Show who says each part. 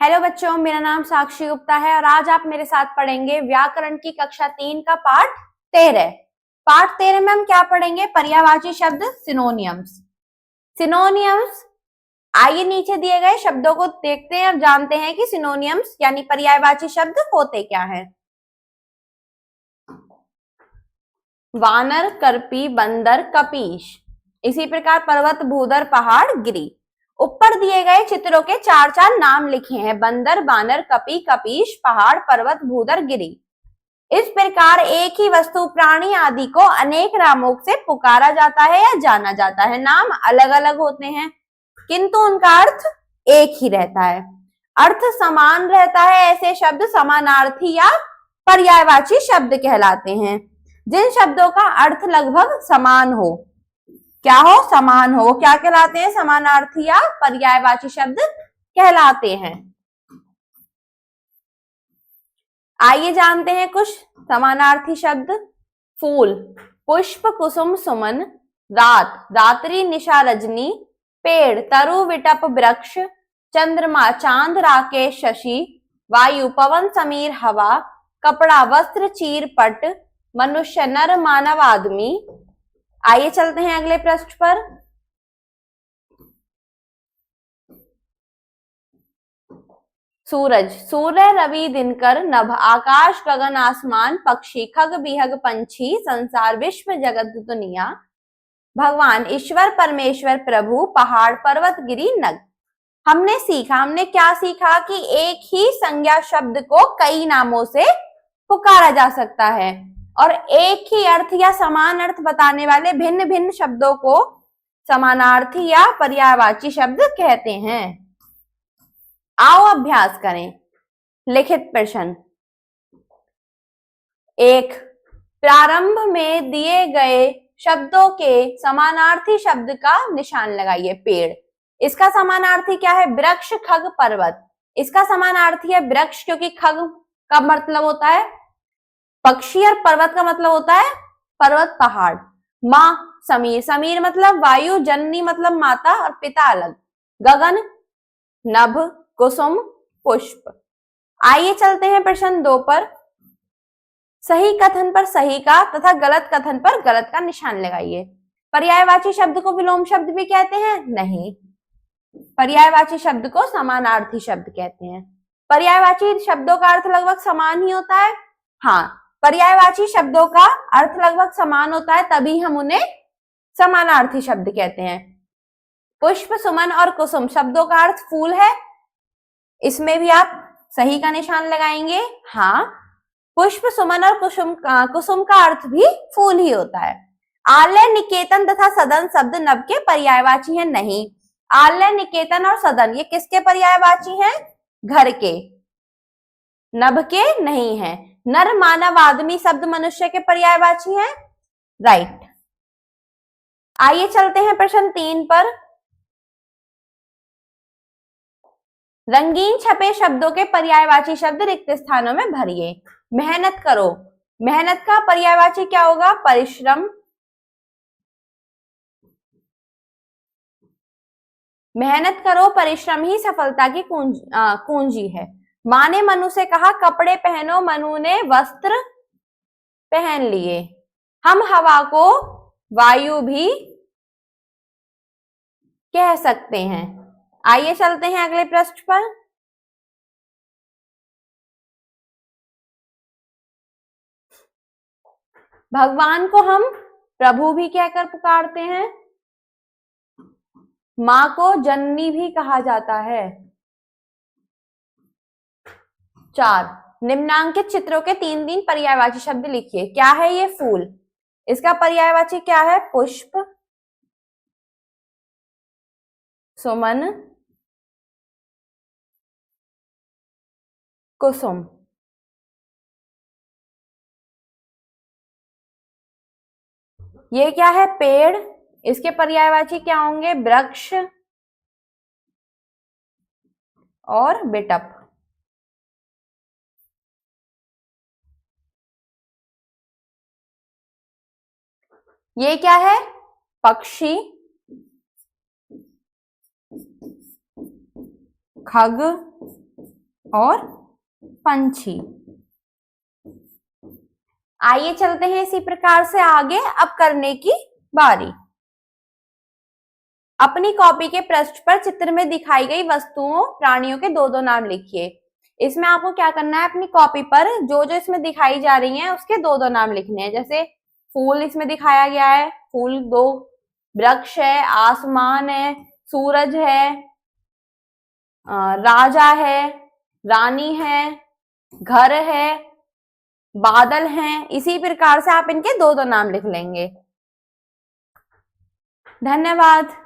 Speaker 1: Hello बच्चों, मेरा नाम साक्षी गुप्ता है और आज आप मेरे साथ पढ़ेंगे व्याकरण की कक्षा 3 का पाठ 13। पाठ 13 में हम क्या पढ़ेंगे? पर्यायवाची शब्द, सिनोनियम्स। सिनोनियम्स, आइए नीचे दिए गए शब्दों को देखते हैं और जानते हैं कि सिनोनियम्स यानी पर्यायवाची शब्द होते क्या हैं। वानर, करपी, बंदर, कपीश। इसी प्रकार पर्वत, भूदर, पहाड़, गिरी। ऊपर दिए गए चित्रों के चार चार नाम लिखे हैं: बंदर, बानर, कपी, कपीश, पहाड़, पर्वत, भूदर, गिरी। इस प्रकार एक ही वस्तु, प्राणी आदि को अनेक नामों से पुकारा जाता है या जाना जाता है। नाम अलग अलग होते हैं किंतु उनका अर्थ एक ही रहता है, अर्थ समान रहता है। ऐसे शब्द समानार्थी या पर्यायवाची शब्द कहलाते हैं। जिन शब्दों का अर्थ लगभग समान हो, क्या हो? समान हो, क्या कहलाते हैं? समानार्थी या पर्यायवाची शब्द कहलाते हैं। आइए जानते हैं कुछ समानार्थी शब्द। फूल, पुष्प, कुसुम, सुमन। रात, रात्रि, निशा, रजनी। पेड़, तरु, विटप, वृक्ष। चंद्रमा, चांद, राकेश, शशि। वायु, पवन, समीर, हवा। कपड़ा, वस्त्र, चीर, पट। मनुष्य, नर, मानव, आदमी। आइए चलते हैं अगले पृष्ठ पर। सूरज, सूर्य, रवि, दिनकर, नभ। आकाश, गगन, आसमान, पक्षी, खग, बिहग, पंछी। संसार, विश्व, जगत, दुनिया। भगवान, ईश्वर, परमेश्वर, प्रभु। पहाड़, पर्वत, गिरी, नग। हमने क्या सीखा कि एक ही संज्ञा शब्द को कई नामों से पुकारा जा सकता है और एक ही अर्थ या समान अर्थ बताने वाले भिन्न भिन्न शब्दों को समानार्थी या पर्यायवाची शब्द कहते हैं। आओ अभ्यास करें। लिखित प्रश्न 1, प्रारंभ में दिए गए शब्दों के समानार्थी शब्द का निशान लगाइए। पेड़, इसका समानार्थी क्या है? वृक्ष, खग, पर्वत। इसका समानार्थी है वृक्ष, क्योंकि खग का मतलब होता है पक्षी और पर्वत का मतलब होता है पर्वत, पहाड़। माँ, समीर, समीर मतलब वायु, जननी मतलब माता और पिता अलग। गगन, नभ, कुसुम, पुष्प। आइए चलते हैं प्रश्न 2 पर। सही कथन पर सही का तथा गलत कथन पर गलत का निशान लगाइए। पर्यायवाची शब्द को विलोम शब्द भी कहते हैं? नहीं, पर्यायवाची शब्द को समानार्थी शब्द कहते हैं। पर्यायवाची शब्दों का अर्थ लगभग समान ही होता है। हाँ, पर्यायवाची शब्दों का अर्थ लगभग समान होता है, तभी हम उन्हें समानार्थी शब्द कहते हैं। पुष्प, सुमन और कुसुम शब्दों का अर्थ फूल है, इसमें भी आप सही का निशान लगाएंगे। हाँ, पुष्प, सुमन और कुसुम का अर्थ भी फूल ही होता है। आलय, निकेतन तथा सदन शब्द नभ के पर्यायवाची हैं? नहीं, आलय, निकेतन और सदन ये किसके पर्यायवाची हैं? घर के, नभ के नहीं है। नर, मानव, आदमी शब्द मनुष्य के पर्यायवाची हैं? राइट। आइए चलते हैं प्रश्न 3 पर। रंगीन छपे शब्दों के पर्यायवाची शब्द रिक्त स्थानों में भरिए। मेहनत करो, मेहनत का पर्यायवाची क्या होगा? परिश्रम। मेहनत करो, परिश्रम ही सफलता की कुंजी है। माँ ने मनु से कहा कपड़े पहनो, मनु ने वस्त्र पहन लिए। हम हवा को वायु भी कह सकते हैं। आइए चलते हैं अगले पृष्ठ पर। भगवान को हम प्रभु भी कहकर पुकारते हैं। माँ को जननी भी कहा जाता है। 4, निम्नांकित चित्रों के 3 पर्यायवाची शब्द लिखिए। क्या है ये? फूल, इसका पर्यायवाची क्या है? पुष्प, सुमन, कुसुम। ये क्या है? पेड़, इसके पर्यायवाची क्या होंगे? वृक्ष और बिटप। ये क्या है? पक्षी, खग, और पंछी। आइए चलते हैं इसी प्रकार से आगे। अब करने की बारी। अपनी कॉपी के पृष्ठ पर चित्र में दिखाई गई वस्तुओं प्राणियों के दो दो नाम लिखिए। इसमें आपको क्या करना है, अपनी कॉपी पर जो जो इसमें दिखाई जा रही हैं उसके दो दो नाम लिखने हैं। जैसे फूल इसमें दिखाया गया है, फूल दो, वृक्ष है, आसमान है, सूरज है, राजा है, रानी है, घर है, बादल हैं। इसी प्रकार से आप इनके दो दो नाम लिख लेंगे। धन्यवाद।